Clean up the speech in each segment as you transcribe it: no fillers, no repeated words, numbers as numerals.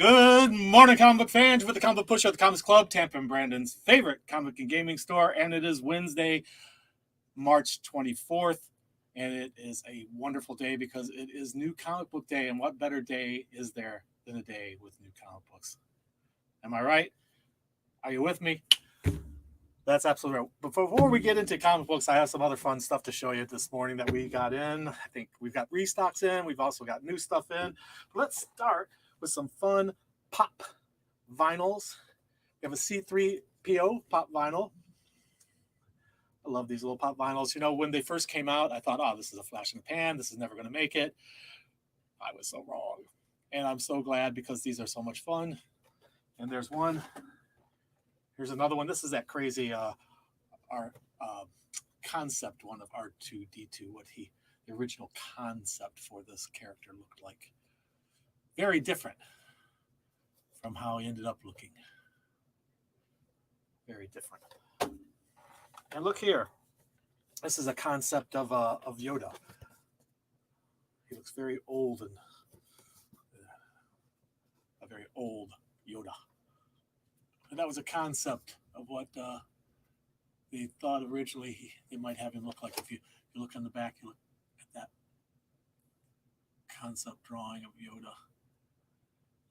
Good morning, comic book fans, with the Comic Book Push at the Comics Club, Tampa and Brandon's favorite comic and gaming store. And it is Wednesday, March 24th. And it is a wonderful day because it is New Comic Book Day. And what better day is there than a day with new comic books? Am I right? Are you with me? That's absolutely right. But before we get into comic books, I have some other fun stuff to show you this morning that we got in. I think we've got restocks in. We've also got new stuff in. Let's start with some fun pop vinyls. We have a C3po Pop Vinyl. I love these little pop vinyls. You know, when they first came out, I thought, oh, this is a flash in the pan. This is never going to make it. I was so wrong. And I'm so glad because these are so much fun. And there's one. Here's another one. This is that crazy our concept one of R2-D2, the original concept for this character looked like. Very different from how he ended up looking. Very different. And look here. This is a concept of Yoda. He looks very old and a very old Yoda. And that was a concept of what they thought originally they might have him look like. If you look on the back, you look at that concept drawing of Yoda.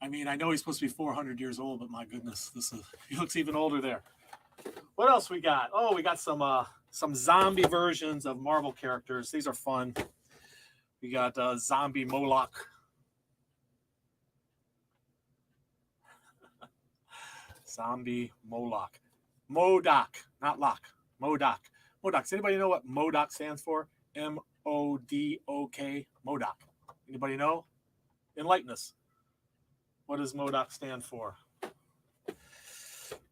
I mean, I know he's supposed to be 400 years old, but my goodness, he looks even older there. What else we got? Oh, we got some zombie versions of Marvel characters. These are fun. We got zombie Moloch. Zombie Moloch. MODOK, not lock. MODOK. MODOK. Does anybody know what MODOK stands for? M-O-D-O-K. MODOK. Anybody know? Enlighten us. What does MODOK stand for?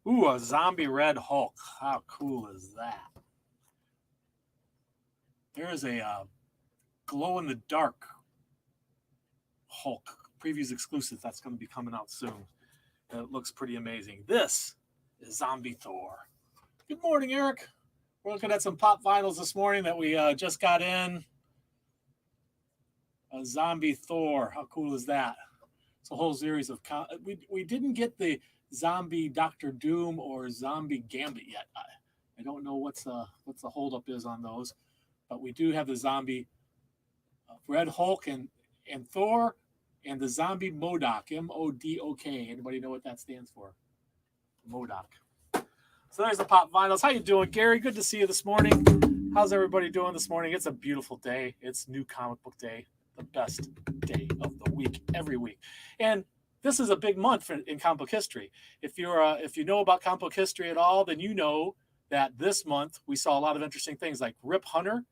Ooh, a zombie Red Hulk. How cool is that? There is a glow-in-the-dark Hulk. Previews exclusive. That's going to be coming out soon. It looks pretty amazing. This is Zombie Thor. Good morning, Eric. We're looking at some pop vinyls this morning that we just got in. A Zombie Thor. How cool is that? It's a whole series of... We didn't get the Zombie Doctor Doom or Zombie Gambit yet. I don't know what's the holdup is on those. But we do have the Zombie Red Hulk and Thor and the Zombie MODOK. M-O-D-O-K. Anybody know what that stands for? MODOK. So there's the pop vinyls. How you doing, Gary? Good to see you this morning. How's everybody doing this morning? It's a beautiful day. It's New Comic Book Day. The best day of the week, every week. And this is a big month in comic book history. If you know about comic book history at all, then you know that this month we saw a lot of interesting things, like Rip Hunter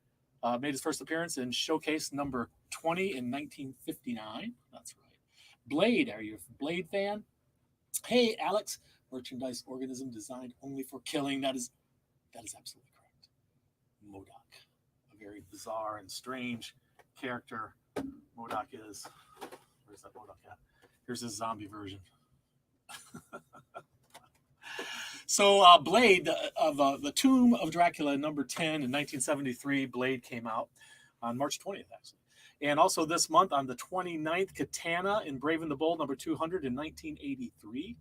made his first appearance in Showcase number 20 in 1959. That's right. Blade, are you a Blade fan? Hey, Alex, merchandise organism designed only for killing. That is absolutely correct. MODOK, a very bizarre and strange character. MODOK is. Where's that MODOK at? Here's his zombie version. So Blade of the Tomb of Dracula number 10 in 1973. Blade came out on March 20th, actually. And also this month on the 29th, Katana in Brave and the Bold number 200 in 1983.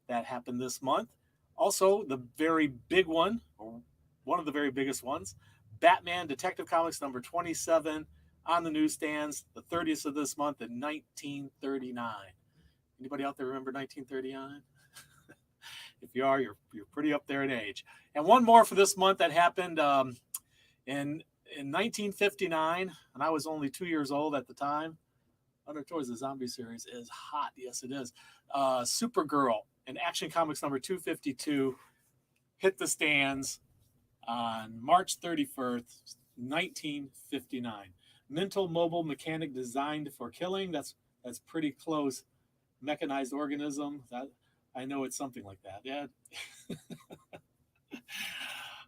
That happened this month. Also, the very big one, or one of the very biggest ones, Batman Detective Comics number 27 on the newsstands, the 30th of this month in 1939. Anybody out there remember 1939? If you are, you're pretty up there in age. And one more for this month that happened in 1959, and I was only 2 years old at the time. Under Toys, the zombie series is hot. Yes, it is. Supergirl in Action Comics number 252 hit the stands on March 31st, 1959. Mental mobile mechanic designed for killing. That's pretty close. Mechanized organism. That I know it's something like that. Yeah.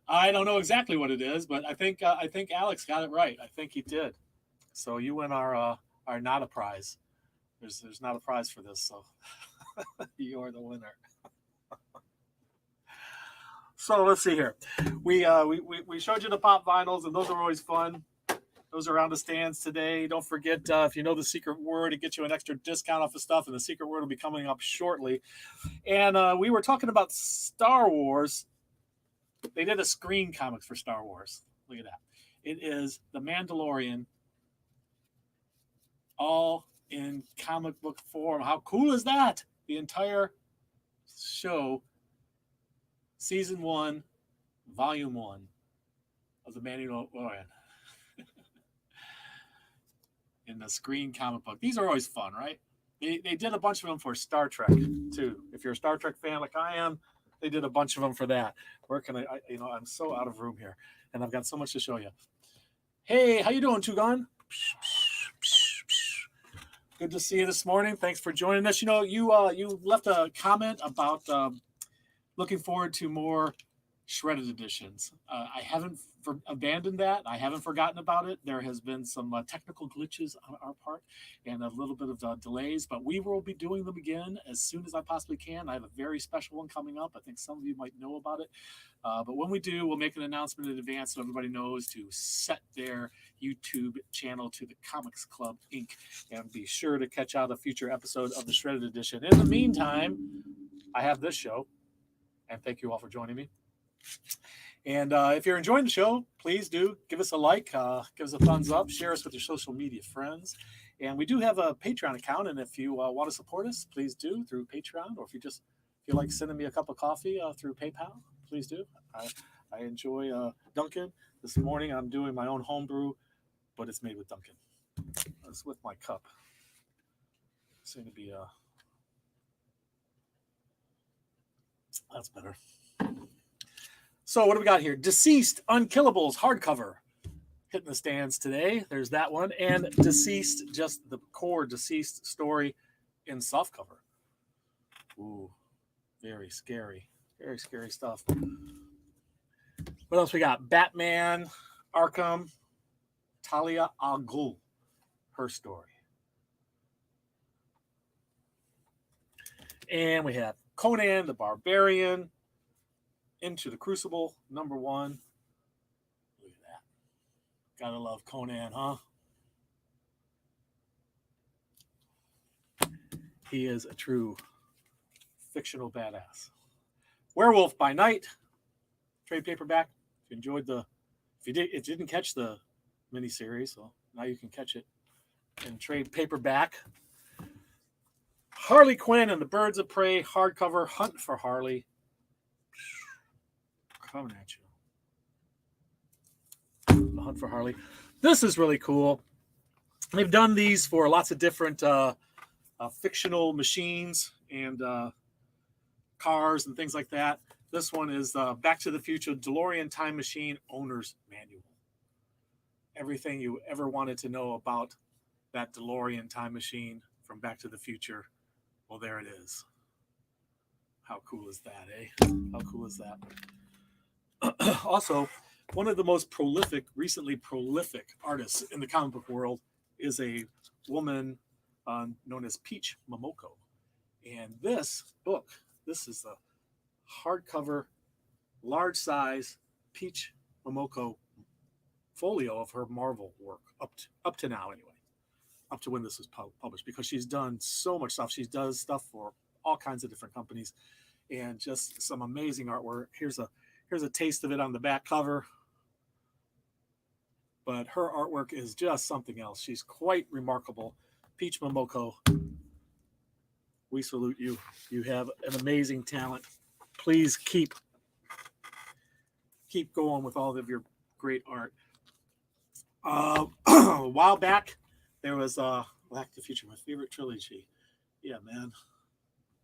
I don't know exactly what it is, but I think Alex got it right. I think he did. So you win our not a prize. There's not a prize for this, so you're the winner. So let's see here. We showed you the pop vinyls, and those are always fun. Those are on the stands today. Don't forget, if you know the secret word, it gets you an extra discount off the stuff, and the secret word will be coming up shortly. And we were talking about Star Wars. They did a screen comic for Star Wars. Look at that. It is The Mandalorian, all in comic book form. How cool is that? The entire show, season 1, volume 1 of The Mandalorian. In the screen comic book. These are always fun, right? They did a bunch of them for Star Trek, too. If you're a Star Trek fan like I am, they did a bunch of them for that. Where can I'm so out of room here, and I've got so much to show you. Hey, how you doing, Tugan? Good to see you this morning. Thanks for joining us. You left a comment about looking forward to more shredded editions. I haven't abandoned that. I haven't forgotten about it. There has been some technical glitches on our part and a little bit of delays, but we will be doing them again as soon as I possibly can. I have a very special one coming up. I think some of you might know about it. But when we do, we'll make an announcement in advance so everybody knows to set their YouTube channel to the Comics Club Inc. and be sure to catch out a future episode of the Shredded Edition. In the meantime, I have this show, and thank you all for joining me. And if you're enjoying the show, please do give us a like, give us a thumbs up, share us with your social media friends. And we do have a Patreon account, and if you want to support us, please do through Patreon, or if you just feel like sending me a cup of coffee through PayPal, please do. I enjoy Dunkin'. This morning I'm doing my own homebrew, but it's made with Dunkin'. It's with my cup. It's going to be that's better. So what do we got here? Deceased Unkillables hardcover hitting the stands today. There's that one. And Deceased, just the core Deceased story in softcover. Ooh, very scary. Very scary stuff. What else we got? Batman, Arkham, Talia al Ghul, her story. And we have Conan the Barbarian, Into the Crucible, #1. Look at that. Gotta love Conan, huh? He is a true fictional badass. Werewolf by Night, trade paperback. If you enjoyed if you didn't catch the miniseries, so now you can catch it in trade paperback. Harley Quinn and the Birds of Prey hardcover, Hunt for Harley. Coming at you. The Hunt for Harley. This is really cool. They've done these for lots of different fictional machines and cars and things like that. This one is Back to the Future DeLorean Time Machine Owner's Manual. Everything you ever wanted to know about that DeLorean time machine from Back to the Future. Well, there it is. How cool is that, eh? How cool is that? Also, one of the most recently prolific artists in the comic book world is a woman known as Peach Momoko. And this book, this is the hardcover, large size Peach Momoko folio of her Marvel work up to now anyway, up to when this was published, because she's done so much stuff. She does stuff for all kinds of different companies and just some amazing artwork. Here's a taste of it on the back cover. But her artwork is just something else. She's quite remarkable. Peach Momoko, we salute you. You have an amazing talent. Please keep going with all of your great art. A while back, there was Back to the Future, my favorite trilogy. Yeah, man.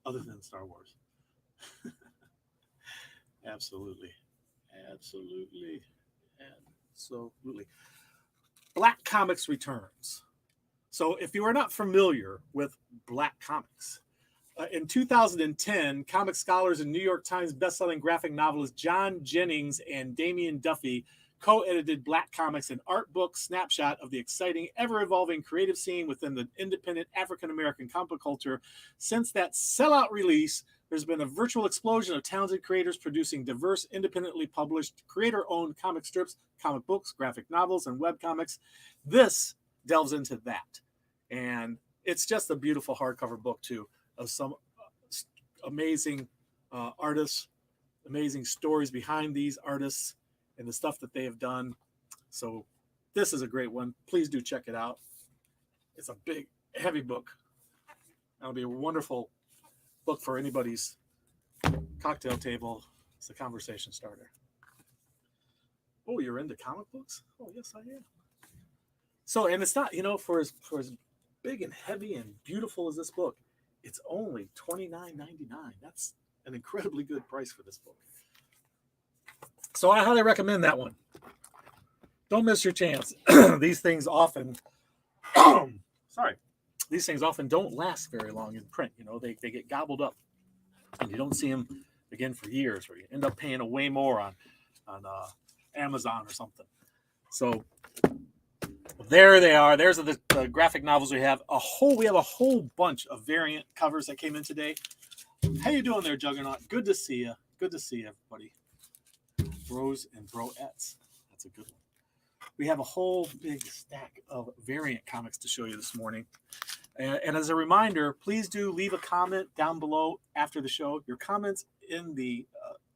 Other than Star Wars. Absolutely. Black Comics returns. So if you are not familiar with Black Comics, in 2010, comic scholars and New York Times bestselling graphic novelist John Jennings and Damian Duffy co-edited Black Comics, an art book snapshot of the exciting, ever-evolving creative scene within the independent African-American comic book culture. Since that sellout release, There's been a virtual explosion of talented creators producing diverse, independently published, creator-owned comic strips, comic books, graphic novels, and webcomics. This delves into that. And it's just a beautiful hardcover book, too, of some amazing artists, amazing stories behind these artists and the stuff that they have done. So this is a great one. Please do check it out. It's a big, heavy book. That'll be a wonderful book for anybody's cocktail table. It's a conversation starter. Oh, you're into comic books? Oh, yes, I am. So, and it's not, for as big and heavy and beautiful as this book, it's only $29.99. That's an incredibly good price for this book. So I highly recommend that one. Don't miss your chance. These things often, these things often don't last very long in print. They get gobbled up, and you don't see them again for years, or you end up paying way more on Amazon or something. So there they are. There's the graphic novels we have. We have a whole bunch of variant covers that came in today. How you doing there, Juggernaut? Good to see you. Good to see you, everybody. Bros and broettes. That's a good one. We have a whole big stack of variant comics to show you this morning. And as a reminder, please do leave a comment down below after the show. Your comments in the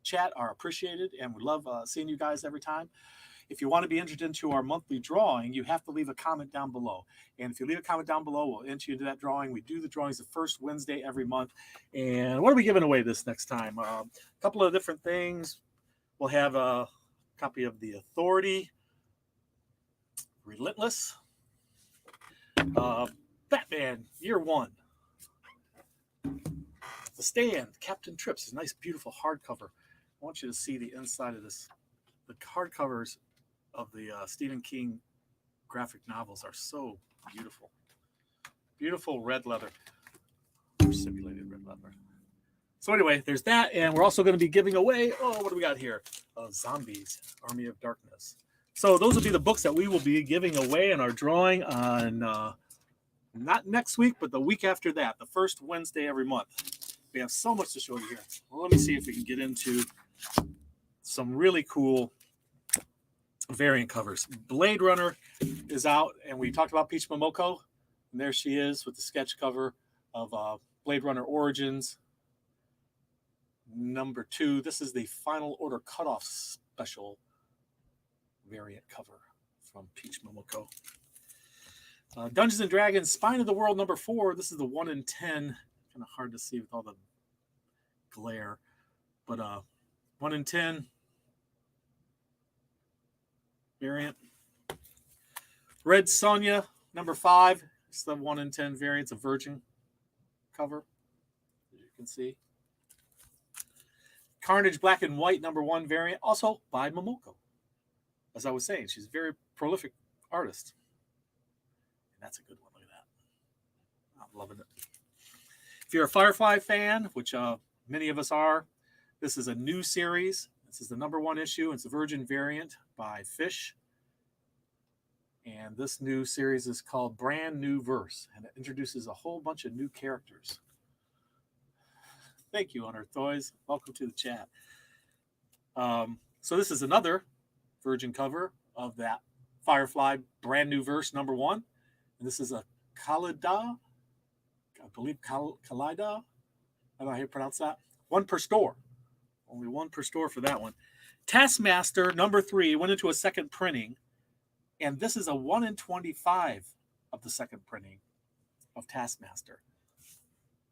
chat are appreciated, and we love seeing you guys every time. If you want to be entered into our monthly drawing, you have to leave a comment down below. And if you leave a comment down below, we'll enter you into that drawing. We do the drawings the first Wednesday every month. And what are we giving away this next time? A couple of different things. We'll have a copy of The Authority, Relentless, Batman Year One, The Stand, Captain Trips, a nice, beautiful hardcover. I want you to see the inside of this. The hardcovers of the Stephen King graphic novels are so beautiful. Beautiful red leather, or simulated red leather. So anyway, there's that, and we're also going to be giving away, what do we got here? Zombies, Army of Darkness. So those will be the books that we will be giving away in our drawing on, not next week, but the week after that, the first Wednesday every month. We have so much to show you here. Well, let me see if we can get into some really cool variant covers. Blade Runner is out, and we talked about Peach Momoko, and there she is with the sketch cover of Blade Runner Origins #2. This is the Final Order Cutoff special variant cover from Peach Momoko. Dungeons and Dragons Spine of the World #4. This is the 1 in 10. Kind of hard to see with all the glare, but 1 in 10 variant. Red Sonja #5. It's the 1 in 10 variant. It's a virgin cover, as you can see. Carnage Black and White #1 variant, also by Momoko. As I was saying, she's a very prolific artist. And that's a good one. Look at that. I'm loving it. If you're a Firefly fan, which many of us are, this is a new series. This is the #1 issue. It's a virgin variant by Fish. And this new series is called Brand New Verse, and it introduces a whole bunch of new characters. Thank you, Unearthed Toys. Welcome to the chat. So this is another virgin cover of that Firefly Brand New Verse #1. And this is a Khalida, I believe Khalida. I don't know how you pronounce that. 1 per store. Only 1 per store for that one. Taskmaster #3 went into a second printing. And this is a 1 in 25 of the second printing of Taskmaster.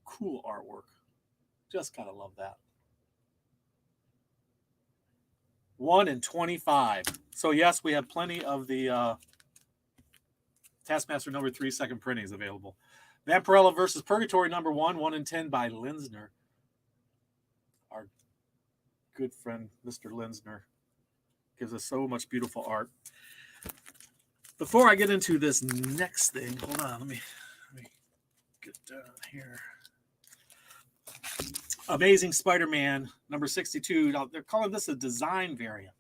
Cool artwork. Just gotta love that. 1 in 25. So yes, we have plenty of the Taskmaster #3 second printings available. Vampirella versus Purgatory #1, 1 in 10 by Linsner. Our good friend, Mr. Linsner, gives us so much beautiful art. Before I get into this next thing, hold on, let me get down here. Amazing Spider-Man #62. Now, they're calling this a design variant,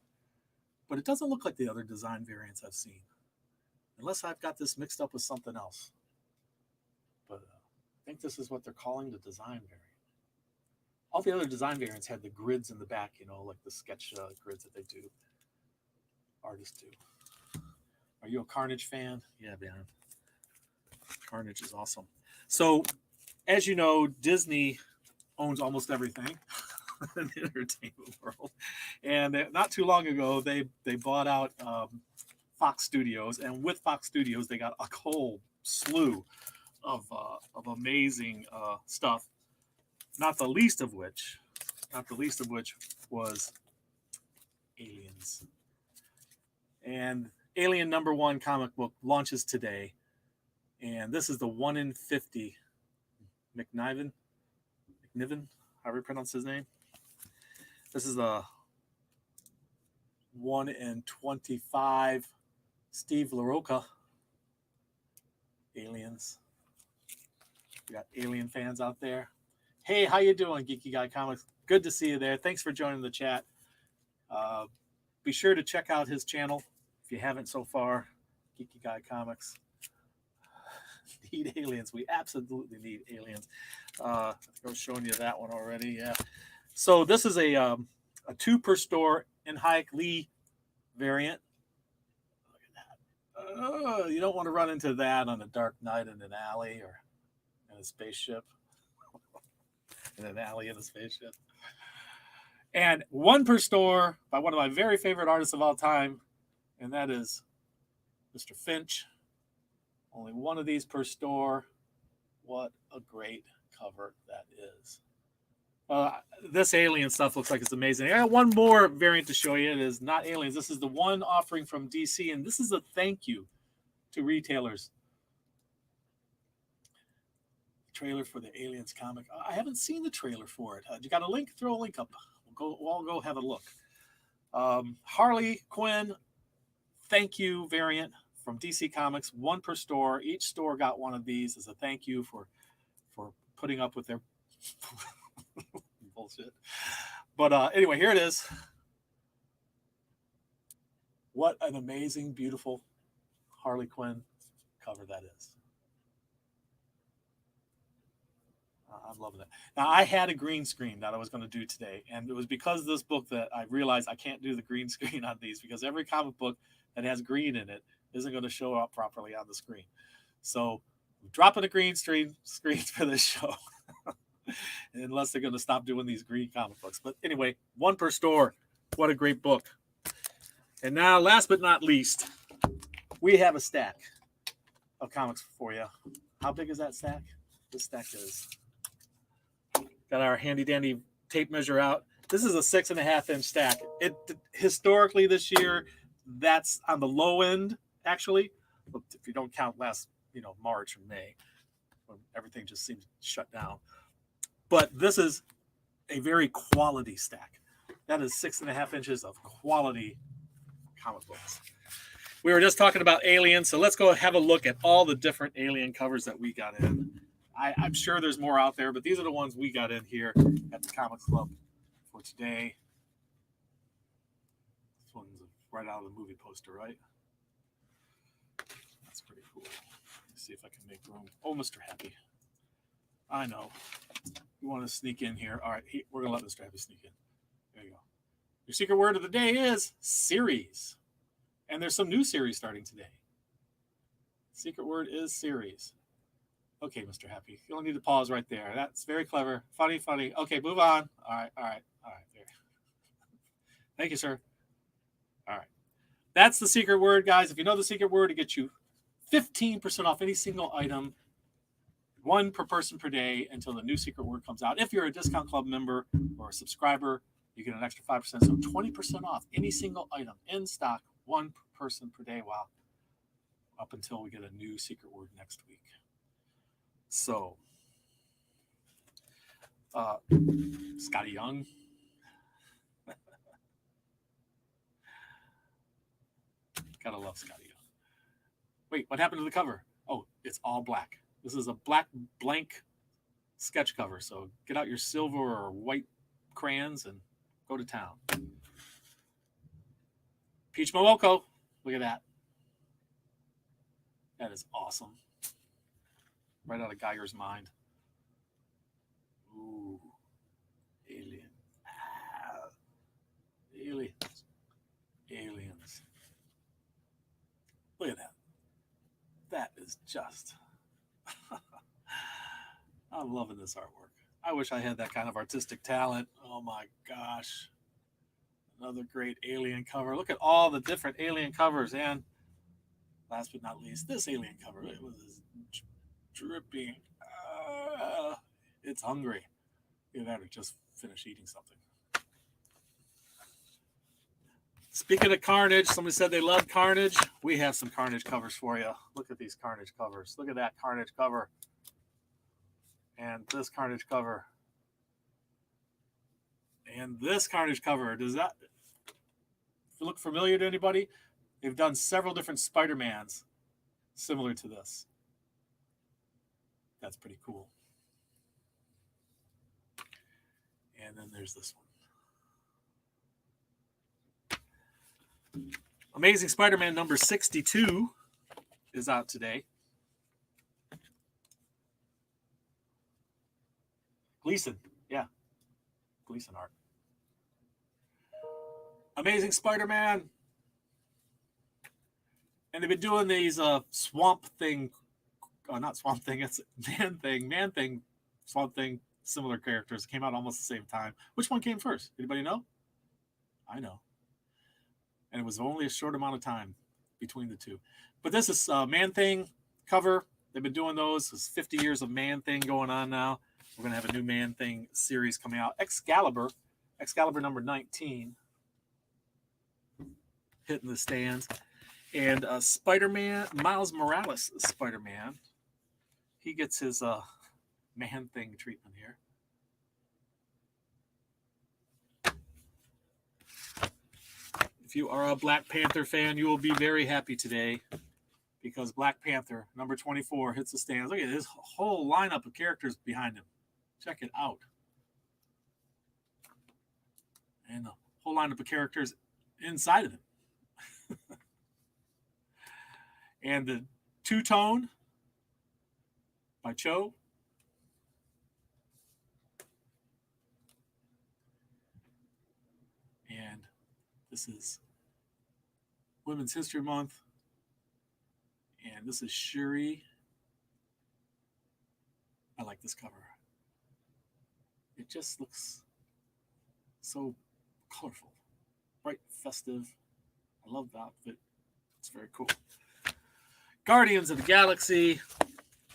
but it doesn't look like the other design variants I've seen, unless I've got this mixed up with something else. But I think this is what they're calling the design variant. All the other design variants had the grids in the back, like the sketch grids that they do. Artists do. Are you a Carnage fan? Yeah, man. Carnage is awesome. So, as you know, Disney owns almost everything in the entertainment world. And not too long ago, they bought out Fox Studios, and with Fox Studios, they got a whole slew of amazing stuff. Not the least of which was Aliens. And Alien #1 comic book launches today, and this is the 1 in 50 McNiven, however you pronounce his name. This is the 1 in 25 Steve LaRocca Aliens. We got Alien fans out there. Hey, how you doing, Geeky Guy Comics? Good to see you there. Thanks for joining the chat. Be sure to check out his channel if you haven't so far. Geeky Guy Comics. Need aliens. We absolutely need aliens. I think I was showing you that one already. Yeah. So this is a 2 per store in Hayek Lee variant. Look at that. You don't want to run into that on a dark night in an alley or in a spaceship. In an alley in a spaceship. And 1 per store by one of my very favorite artists of all time, and that is Mr. Finch. Only 1 of these per store. What a great cover that is. This alien stuff looks like it's amazing. I got one more variant to show you. It is not aliens. This is the one offering from DC, and this is a thank you to retailers. Trailer for the Aliens comic. I haven't seen the trailer for it. You got a link? Throw a link up. We'll all go have a look. Harley Quinn thank you variant from DC Comics, 1 per store. Each store got 1 of these as a thank you for putting up with their bullshit. But anyway, here it is. What an amazing, beautiful Harley Quinn cover that is. I'm loving it. Now, I had a green screen that I was going to do today, and it was because of this book that I realized I can't do the green screen on these because every comic book that has green in it isn't going to show up properly on the screen. So I'm dropping the green screens for this show, unless they're going to stop doing these green comic books. But anyway, 1 per store. What a great book. And now, last but not least, we have a stack of comics for you. How big is that stack? This stack is... Got our handy dandy tape measure out. This is a 6.5-inch stack. It historically this year, that's on the low end, actually. If you don't count last, March or May, when everything just seems shut down. But this is a very quality stack. That is 6.5 inches of quality comic books. We were just talking about Aliens, so let's go have a look at all the different Alien covers that we got in. I'm sure there's more out there, but these are the ones we got in here at the Comics Club for today. This one's right out of the movie poster, right? That's pretty cool. Let's see if I can make room. Oh, Mr. Happy. I know. You want to sneak in here. All right, we're going to let Mr. Happy sneak in. There you go. Your secret word of the day is series. And there's some new series starting today. Secret word is series. Okay, Mr. Happy. You don't need to pause right there. That's very clever. Funny. Okay, move on. All right. There. Thank you, sir. All right. That's the secret word, guys. If you know the secret word, it gets you 15% off any single item, 1 per person per day until the new secret word comes out. If you're a Discount Club member or a subscriber, you get an extra 5%. So 20% off any single item in stock, 1 per person per day. Wow. Up until we get a new secret word next week. So, Scotty Young. Gotta love Scotty Young. Wait, what happened to the cover? Oh, it's all black. This is a black blank sketch cover. So get out your silver or white crayons and go to town. Peach Momoko. Look at that. That is awesome. Right out of Geiger's mind. Ooh. is just, I'm loving this artwork. I wish I had that kind of artistic talent. Oh my gosh. Another great Alien cover. Look at all the different Alien covers. And last but not least, this Alien cover. It was dripping. It's hungry. Either that or just finish eating something. Speaking of Carnage, somebody said they love Carnage. We have some Carnage covers for you. Look at these Carnage covers. Look at that Carnage cover. And this Carnage cover. And this Carnage cover. Does that look familiar to anybody? They've done several different Spider-Mans similar to this. That's pretty cool. And then there's this one. Amazing Spider-Man number 62 is out today. Gleason, yeah. Gleason art. Amazing Spider-Man. And they've been doing these Swamp Thing, not Swamp Thing, it's Man Thing, Swamp Thing, similar characters. Came out almost the same time. Which one came first? Anybody know? I know. And it was only a short amount of time between the two. But this is Man Thing cover. They've been doing those. There's 50 years of Man Thing going on now. We're going to have a new Man Thing series coming out. Excalibur number 19, hitting the stands. And Spider-Man, Miles Morales Spider-Man, he gets his Man Thing treatment here. If you are a Black Panther fan, you will be very happy today because Black Panther, number 24, hits the stands. Look at his whole lineup of characters behind him. Check it out. And the whole lineup of characters inside of him. And the two-tone by Cho. And this is Women's History Month. And this is Shuri. I like this cover. It just looks so colorful, bright, festive. I love the outfit. It's very cool. Guardians of the Galaxy.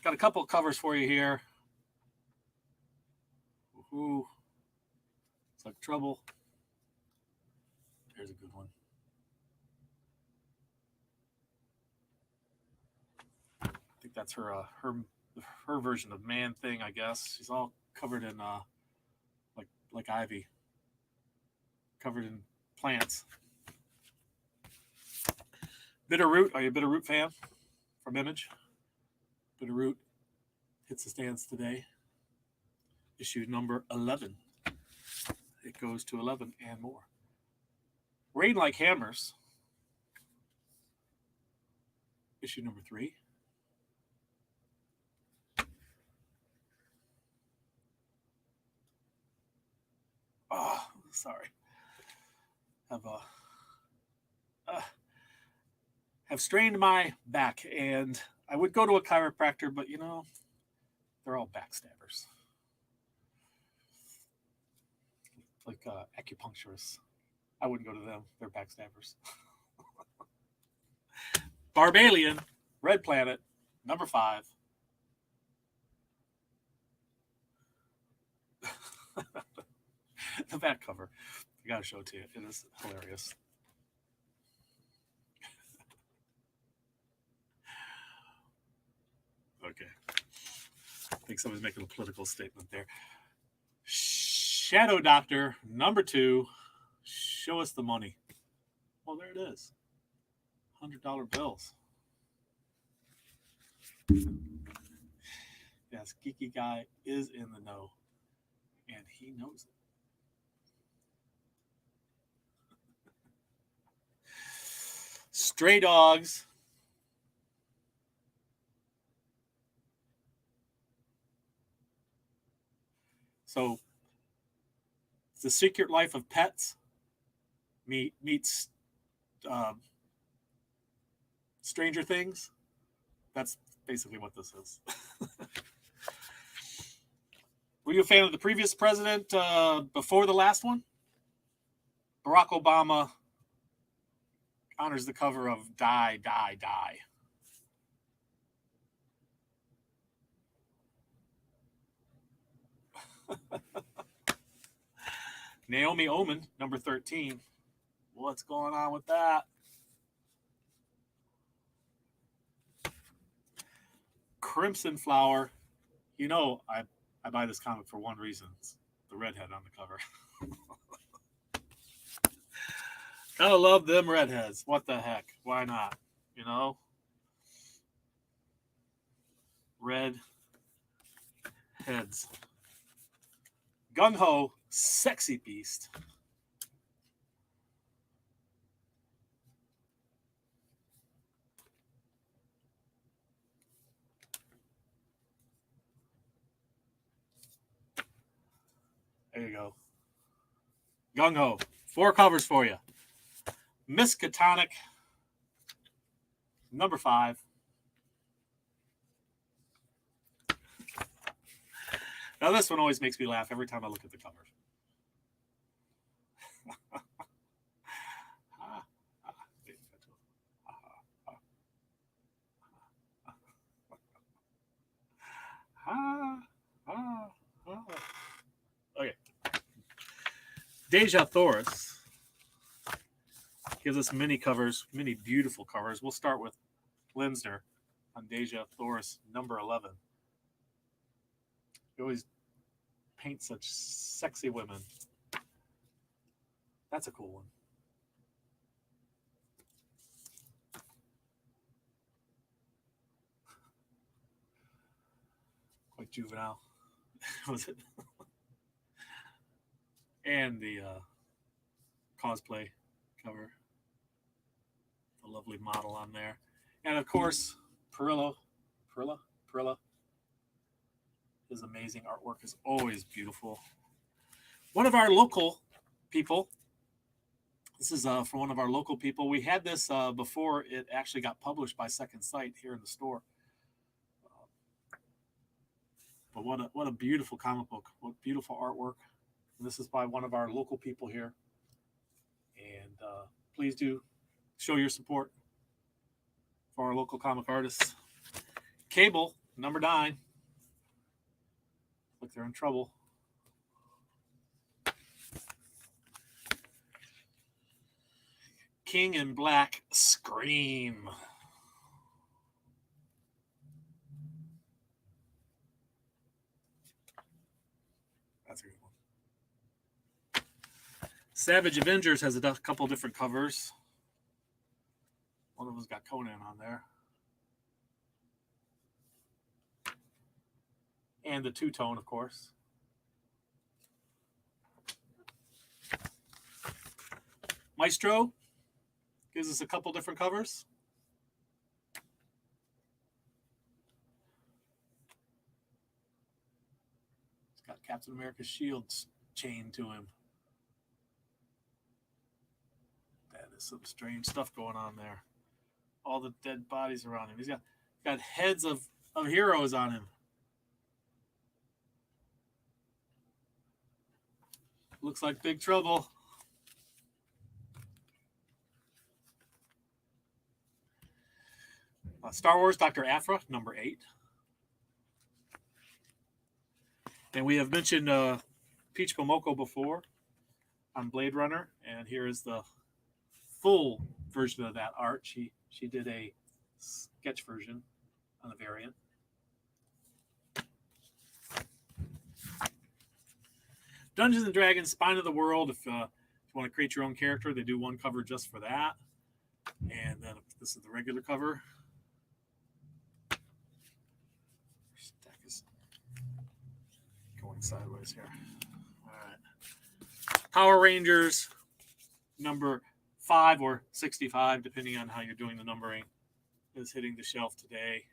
Got a couple of covers for you here. Woohoo. It's like trouble. There's a good one. I think that's her version of Man Thing, I guess. She's all covered in like ivy. Covered in plants. Bitterroot. Are you a Bitterroot fan? From Image. Bitterroot hits the stands today. Issue number 11. It goes to 11 and more. Rain Like Hammers. Issue number 3. Oh, sorry. Have strained my back, and I would go to a chiropractor, but they're all backstabbers. Like acupuncturists. I wouldn't go to them. They're backstabbers. Barbalian, Red Planet, number 5. The back cover. I gotta show it to you. It is hilarious. Okay. I think somebody's making a political statement there. Shadow Doctor, number 2. Show us the money. Well, there it is. $100 bills. Yes, Geeky Guy is in the know. And he knows it. Stray Dogs. So, The Secret Life of Pets meets Stranger Things. That's basically what this is. Were you a fan of the previous president before the last one? Barack Obama honors the cover of Die, Die, Die. Naomi Omen, number 13. What's going on with that? Crimson Flower. You know, I buy this comic for one reason. It's the redhead on the cover. Gotta love them redheads. What the heck? Why not? You know? Red heads. Gung Ho, Sexy Beast. There you go. Gung Ho. 4 covers for you. Miskatonic, number 5. Now this one always makes me laugh every time I look at the cover. Okay. Deja Thoris gives us many covers, many beautiful covers. We'll start with Linsner on Deja Thoris, number 11. He always paints such sexy women. That's a cool one. Quite juvenile, was it? And the cosplay cover. The lovely model on there. And of course, Perilla. His amazing artwork is always beautiful. One of our local people. This is from one of our local people. We had this before it actually got published by Second Sight here in the store. But what a beautiful comic book. What beautiful artwork. And this is by one of our local people here. And please do show your support for our local comic artists. Cable, number 9. Look, they're in trouble. King in Black, Scream. That's a good one. Savage Avengers has a couple different covers. One of them's got Conan on there. And the two-tone, of course. Maestro gives us a couple different covers. It's got Captain America's shield chained to him. That is some strange stuff going on there. All the dead bodies around him. He's got heads of heroes on him. Looks like big trouble. Star Wars Dr. Aphra, number 8. And we have mentioned Peach Momoko before on Blade Runner. And here is the full version of that art. She did a sketch version on the variant. Dungeons and Dragons, Spine of the World. If you want to create your own character, they do one cover just for that. And then this is the regular cover. Stack is going sideways here. All right. Power Rangers, number 5 or 65, depending on how you're doing the numbering, is hitting the shelf today.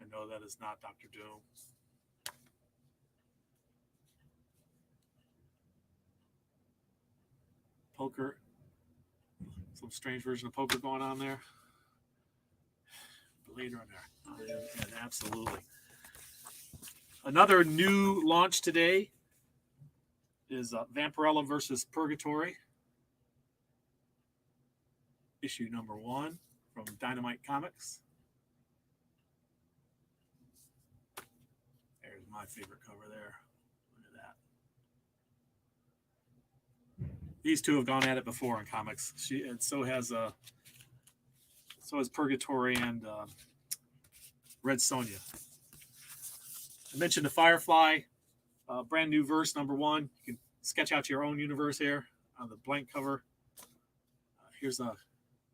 I know that is not Dr. Doom. Poker. Some strange version of poker going on there. later in there. And absolutely. Another new launch today is Vampirella versus Purgatory. Issue number 1 from Dynamite Comics. There's my favorite cover there. Look at that. These two have gone at it before in comics. So has Purgatory and Red Sonja. I mentioned the Firefly, brand new verse number 1. You can sketch out your own universe here on the blank cover. Here's a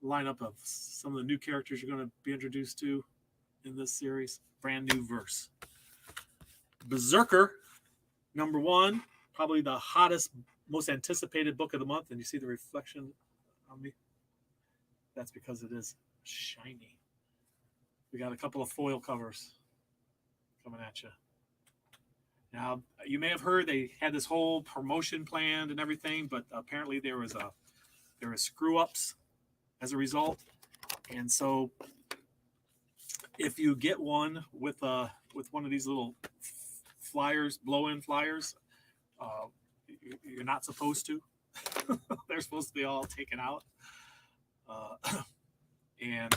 lineup of some of the new characters you're going to be introduced to in this series. Brand new verse. Berserker, number 1, probably the hottest, most anticipated book of the month. And you see the reflection on me? That's because it is shiny. We got a couple of foil covers coming at you. Now, you may have heard they had this whole promotion planned and everything, but apparently there was screw-ups as a result. And so if you get one with one of these little flyers, blow-in flyers, you're not supposed to. They're supposed to be all taken out. And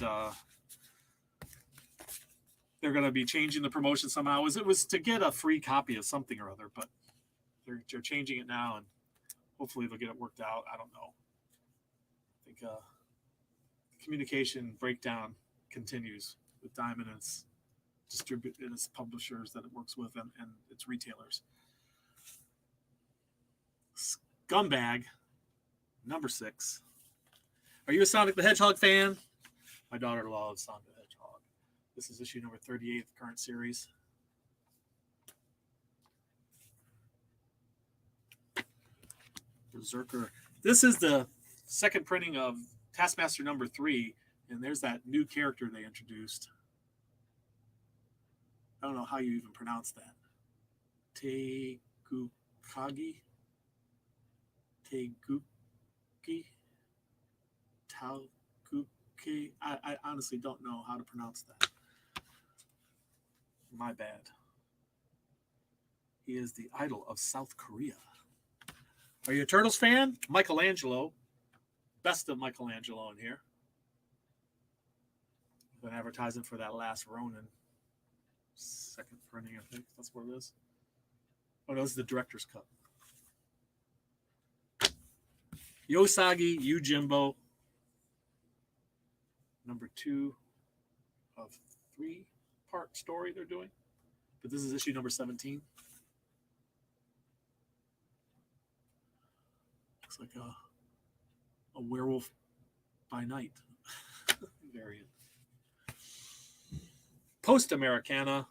they're going to be changing the promotion somehow. It was to get a free copy of something or other, but they're changing it now, and hopefully they'll get it worked out. I don't know. I think communication breakdown continues with Diamond and its publishers that it works with and its retailers. Scumbag, number 6. Are you a Sonic the Hedgehog fan? My daughter loves Sonic the Hedgehog. This is issue number 38 of the current series. Berserker. This is the second printing of Taskmaster number 3, and there's that new character they introduced. I don't know how you even pronounce that. Tegukagi? Teguki? Tauguki? I honestly don't know how to pronounce that. My bad. He is the idol of South Korea. Are you a Turtles fan? Michelangelo. Best of Michelangelo in here. Been advertising for that last Ronin. Second printing, I think. That's what it is. Oh, no, this is the director's cut. Yosagi Yojimbo. Number 2 of 3-part story they're doing. But this is issue number 17. Looks like a werewolf by night variant. Post Americana.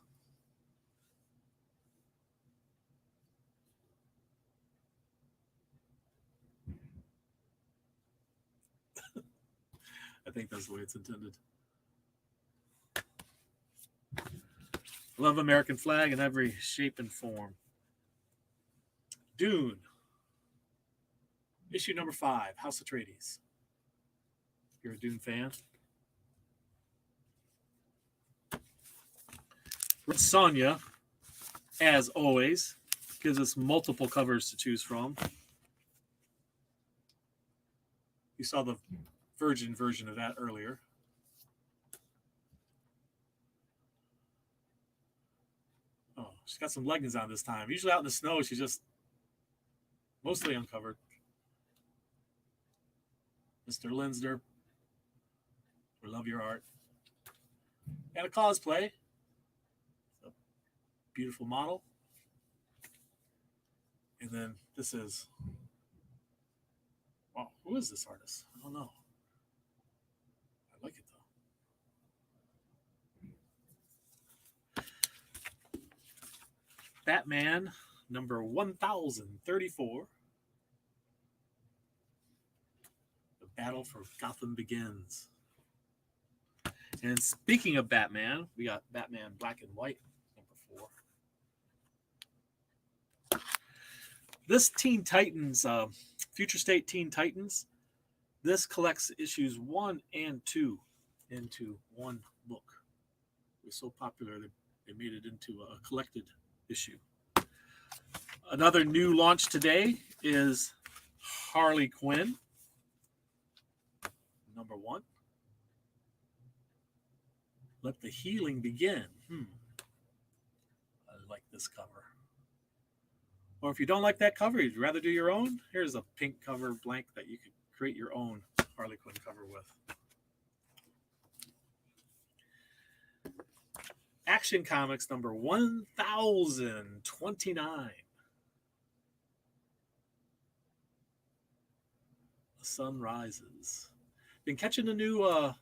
I think that's the way it's intended. Love American flag in every shape and form. Dune. Issue number 5, House Atreides. You're a Dune fan? Red Sonja, as always, gives us multiple covers to choose from. You saw the Virgin version of that earlier. Oh, she's got some leggings on this time. Usually out in the snow, she's just mostly uncovered. Mr. Linsner, we love your art. And a cosplay. A beautiful model. And then this is, wow, who is this artist? I don't know. I like it though. Batman, number 1034. The battle for Gotham begins. And speaking of Batman, we got Batman Black and White, number 4. This Teen Titans, Future State Teen Titans, this collects issues 1 and 2 into one book. It was so popular that they made it into a collected issue. Another new launch today is Harley Quinn, number 1. Let the healing begin. I like this cover. Or if you don't like that cover, you'd rather do your own, here's a pink cover blank that you could create your own Harley Quinn cover with. Action Comics number 1029. The sun rises. Been catching a new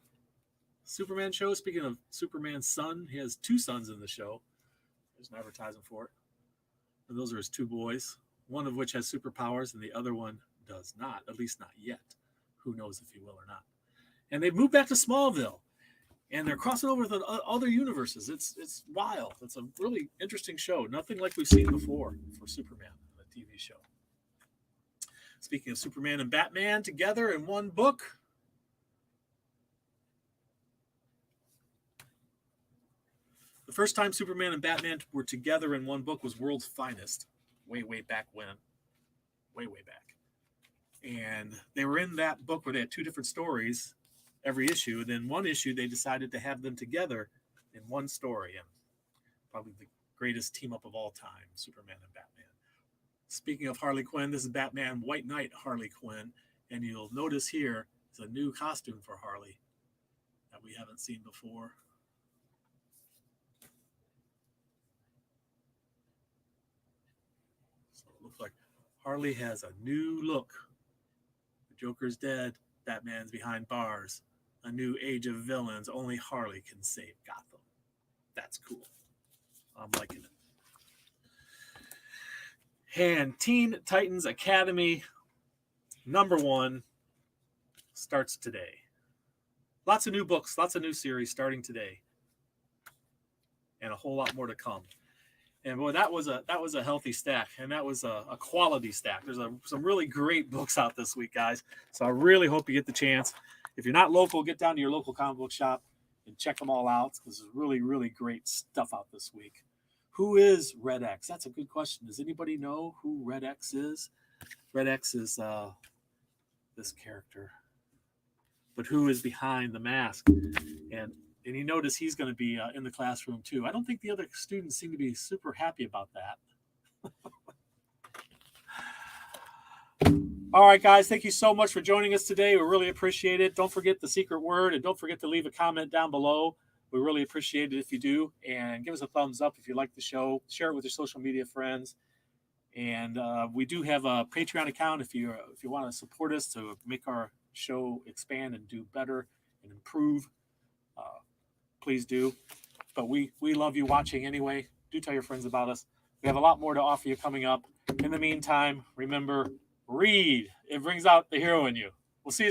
Superman show. Speaking of Superman's son, he has 2 sons in the show. There's an advertisement for it. And those are his 2 boys, one of which has superpowers and the other one does not, at least not yet. Who knows if he will or not. And they've moved back to Smallville. And they're crossing over with other universes. It's wild. It's a really interesting show. Nothing like we've seen before for Superman, the TV show. Speaking of Superman and Batman together in one book. The first time Superman and Batman were together in one book was World's Finest. Way back when. Way back. And they were in that book where they had 2 different stories every issue, and then one issue they decided to have them together in one story, and probably the greatest team up of all time, Superman and Batman. Speaking of Harley Quinn, this is Batman White Knight Harley Quinn, and you'll notice here is a new costume for Harley that we haven't seen before. So it looks like Harley has a new look. The Joker's dead, Batman's behind bars. A new age of villains. Only Harley can save Gotham. That's cool. I'm liking it. And Teen Titans Academy number 1 starts today. Lots of new books, lots of new series starting today. And a whole lot more to come. And boy, that was a healthy stack, and that was a quality stack. There's some really great books out this week, guys. So I really hope you get the chance. If you're not local, get down to your local comic book shop and check them all out. This is really, really great stuff out this week. Who is Red X? That's a good question. Does anybody know who Red X is? Red X is this character. But who is behind the mask? And you notice he's going to be in the classroom too. I don't think the other students seem to be super happy about that. All right, guys, thank you so much for joining us today. We really appreciate it. Don't forget the secret word, and don't forget to leave a comment down below. We really appreciate it if you do. And give us a thumbs up if you like the show. Share it with your social media friends. And we do have a Patreon account if you want to support us to make our show expand and do better and improve. Please do. But we love you watching anyway. Do tell your friends about us. We have a lot more to offer you coming up. In the meantime, remember, read. It brings out the hero in you. We'll see you soon.